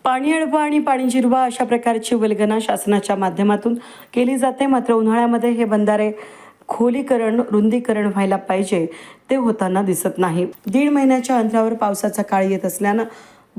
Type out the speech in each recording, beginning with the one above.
पाणी अडवा आणि पाणी जिरवा अशा प्रकारची वल्गना शासनाच्या माध्यमातून केली जाते. मात्र उन्हाळ्यामध्ये हे बंधारे खोलीकरण रुंदीकरण व्हायला पाहिजे ते होताना दिसत नाही. 1.5 महिन्याच्या अंतरावर पावसाचा काळ येत असल्यानं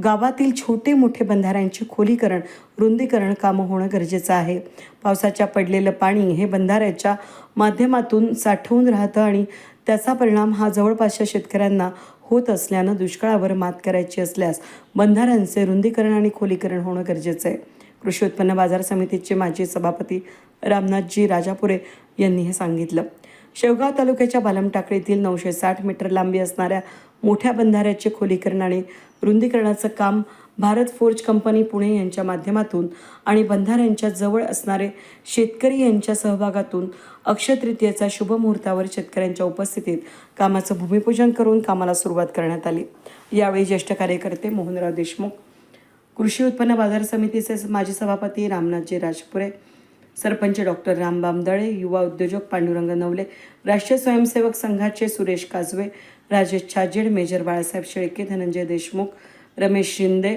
गावातील छोटे मोठे बंधाऱ्यांचे खोलीकरण रुंदीकरण कामं होणं गरजेचं आहे. पावसाच्या पडलेलं पाणी हे बंधाऱ्याच्या माध्यमातून साठवून राहतं आणि त्याचा परिणाम हा जवळपासच्या शेतकऱ्यांना होत असल्यानं दुष्काळावर मात करायची असल्यास बंधाऱ्यांचे रुंदीकरण आणि खोलीकरण होणं गरजेचं आहे. कृषी उत्पन्न बाजार समितीचे माजी सभापती रामनाथजी राजापुरे यांनी हे सांगितलं. शेवगाव तालुक्याच्या बालमटाकडीतील 960 मीटर लांबी असणाऱ्या मोठ्या बंधाऱ्याचे खोलीकरण आणि रुंदीकरणाचं काम भारत फोर्ज कंपनी पुणे यांच्या माध्यमातून आणि बंधाऱ्यांच्या जवळ असणारे शेतकरी यांच्या सहभागातून अक्षय तृतीयेचा शुभ मुहूर्तावर शेतकऱ्यांच्या उपस्थितीत कामाचं भूमिपूजन करून कामाला सुरुवात करण्यात आली. यावेळी ज्येष्ठ कार्यकर्ते मोहनराव देशमुख, कृषी उत्पन्न बाजार समितीचे माजी सभापती रामनाथजी राजपुरे, सरपंच डॉक्टर रामबाम दळे, युवा उद्योजक पांडुरंग नवले, राष्ट्रीय स्वयंसेवक संघाचे सुरेश काजवे, राजेश छाजेड, मेजर बाळासाहेब शेळके, धनंजय देशमुख, रमेश शिंदे,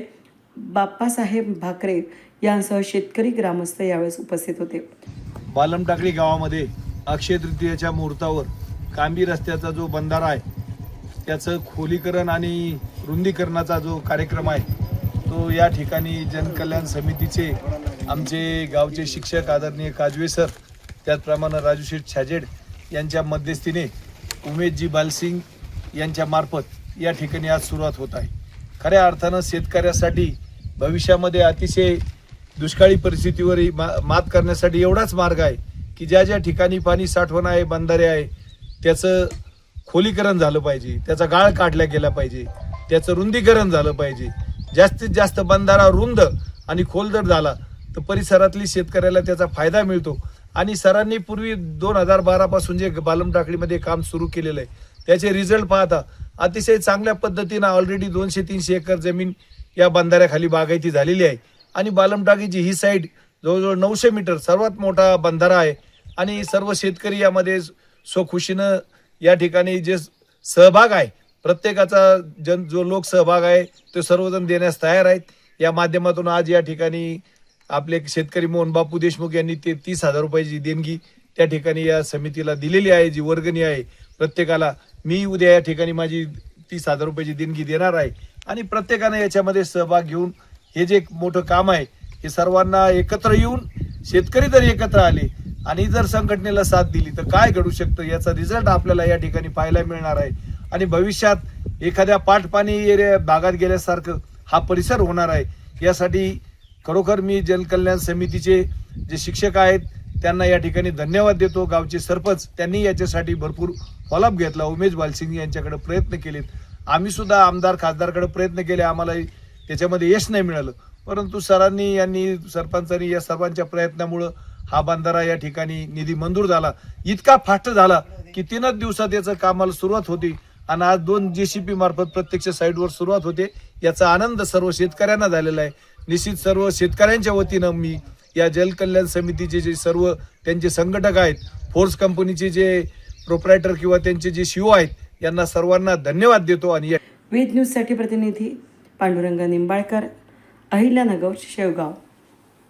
बाप्पासाहेब भाकरे यांसह शेतकरी ग्रामस्थ यावेळेस उपस्थित होते. बालमटाकडी गावामध्ये अक्षय तृतीयेच्या मुहूर्तावर कांबी रस्त्याचा जो बंधारा आहे त्याचं खोलीकरण आणि रुंदीकरणाचा जो कार्यक्रम आहे तो या ठिकाणी जनकल्याण समितीचे आमचे गावचे शिक्षक आदरणीय काजवे सर, त्याचप्रमाणे राजूशेठ छाजेड यांच्या मध्यस्थीने उमेशजी बालसिंग यांच्या मार्फत या ठिकाणी आज सुरुवात होत आहे. खऱ्या अर्थानं शेतकऱ्यासाठी भविष्यामध्ये अतिशय दुष्काळी परिस्थितीवर मात करण्यासाठी एवढाच मार्ग आहे की ज्या ज्या ठिकाणी पाणी साठवण आहे, बंधारे आहे, त्याचं खोलीकरण झालं पाहिजे, त्याचा गाळ काढला गेला पाहिजे, त्याचं रुंदीकरण झालं पाहिजे. जास्तीत जास्त बंधारा रुंद आणि खोल जर झाला तर परिसरातली शेतकऱ्याला त्याचा फायदा मिळतो. आणि सरांनी पूर्वी 2012 पासून जे बालमटाकडीमध्ये काम सुरू केलेलं आहे त्याचे रिझल्ट पाहता अतिशय चांगल्या पद्धतीनं ऑलरेडी 200-300 एकर जमीन या बंधाऱ्याखाली बागायती झालेली आहे. आणि बालमटाकीची ही साईड जवळजवळ 900 मीटर सर्वात मोठा बंधारा आहे. आणि सर्व शेतकरी यामध्ये स्वखुशीनं या ठिकाणी जे सहभाग आहे प्रत्येकाचा जो लोक सहभाग आहे तो सर्वजण देण्यास तयार आहेत. या माध्यमातून आज या ठिकाणी आपले शेतकरी मोहन बापू देशमुख यांनी ते 30,000 रुपयाची देणगी त्या ठिकाणी या समितीला दिलेली आहे. जी वर्गणी आहे प्रत्येकाला मी उद्या या ठिकाणी माझी 30,000 रुपयाची देणगी देणार आहे. आणि प्रत्येकाने याच्यामध्ये सहभाग घेऊन हे जे मोठं काम आहे हे सर्वांना एकत्र येऊन शेतकरी जर एकत्र आले आणि जर संघटनेला साथ दिली तर काय घडू शकतं याचा रिझल्ट आपल्याला या ठिकाणी पाहायला मिळणार आहे. आणि भविष्यात एखाद्या पाठपाणी एरिया भागात गेल्यासारखं हा परिसर होणार आहे. यासाठी खरोखर मी जनकल्याण समितीचे जे शिक्षक आहेत त्यांना या ठिकाणी धन्यवाद देतो. गावचे सरपंच त्यांनी याच्यासाठी भरपूर फॉलोअप घेतला. उमेश बालसिंग यांच्याकडे प्रयत्न केलेत. आम्ही सुद्धा आमदार खासदारकडे प्रयत्न केले, आम्हाला त्याच्यामध्ये यश नाही मिळालं. परंतु सरांनी यांनी सरपंचांनी या सर्वांच्या प्रयत्नामुळं हा बंधारा या ठिकाणी निधी मंजूर झाला. इतका फास्ट झाला की 3च दिवसात याचं कामाला सुरुवात होती आणि आज 2 JCP मार्फत प्रत्यक्ष साईडवर सुरुवात होते. याचा आनंद सर्व शेतकऱ्यांना झालेला आहे. निश्चित सर्व शेतकऱ्यांच्या वतीनं मी या जलकल्याण समितीचे जे सर्व त्यांचे संघटक आहेत, फोर्स कंपनीचे जे प्रोप्रायटर किंवा त्यांचे जे CEO आहेत यांना सर्वांना धन्यवाद देतो. आणि वेद न्यूजसाठी प्रतिनिधी पांडुरंग निंबाळकर, अहिल्यानगर, शेवगाव.